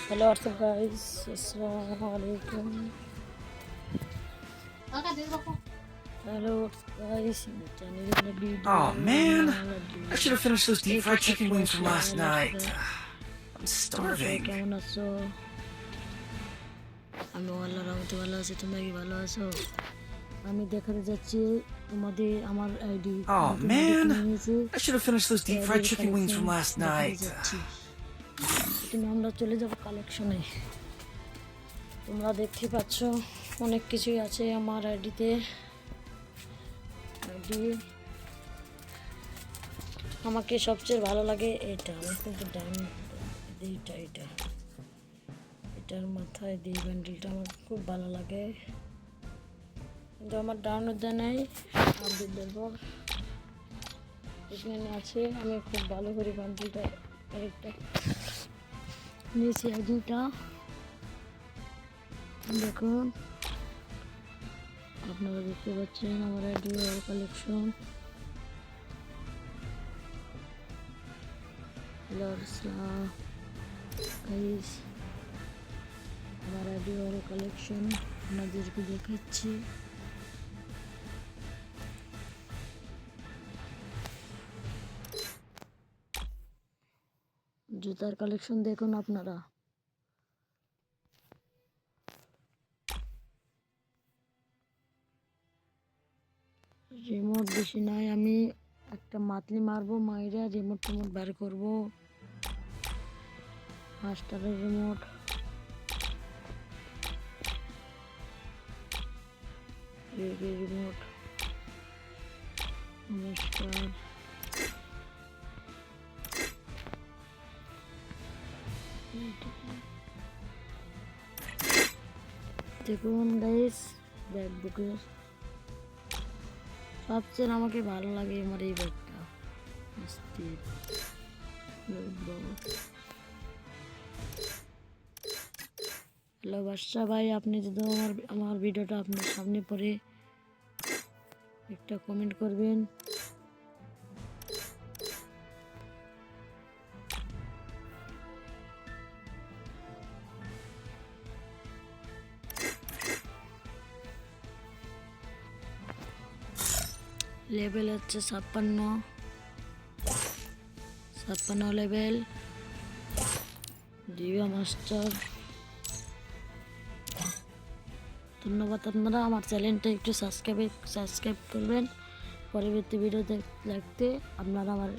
Hello, what's up, guys? Assalamualaikum. Hello, what's up, guys? In the channel in the video. Oh man, I should have finished those deep fried chicken wings from last night. I'm starving. কেমন আছো? আমি আল্লাহর রহমতে ভালো আছি। তোমরা কি ভালো আছো? আমি দেখাতে যাচ্ছি তোমাদের আমার ID. Oh man, I should have finished those deep fried chicken wings from last night. তুমি আমরা চলে যাব কালেকশনে। তোমরা দেখতে পাচ্ছ অনেক কিছুই আছে আমার আইডিতে। আমাকে সবচেয়ে ভালো লাগে এটা। আমি কিন্তু এটার মাথায় দিয়ে ব্যান্ডেলটা আমার খুব ভালো লাগে, কিন্তু আমার ডাউনলোড দেয় নাই। আপডেট দেব এখানে আছে। আমি খুব ভালো করে ব্যান্ডেলটা একটা নিয়েছি। আইডিটা দেখুন, আপনারা দেখতে পাচ্ছেন আমার আইডি কালেকশন। হ্যালো গাইস, আমার আইডি কালেকশন আপনাদেরকে দেখাচ্ছি। জুতার কালেকশন দেখুন আপনারা। রিমোট বেশি নাই, আমি একটা মাতলি মারবো, মাইরা রিমোট বের করবো। মাস্টারের রিমোট, রিমোট মাস্টার। দেখুন গাইস, ব্যাকবুকের সবচেয়ে আমাকে ভালো লাগে আমার এই ব্যাগটা। হ্যালো বাদশা ভাই, আপনি যদি আমার ভিডিওটা আপনার সামনে পড়ে একটা কমেন্ট করবেন। লেভেল হচ্ছে 56 লেভেল। জিও মাস্টার। ধন্যবাদ। আপনারা আমার চ্যানেলটা একটু সাবস্ক্রাইব করবেন। পরবর্তী ভিডিও দেখতে আপনারা আমার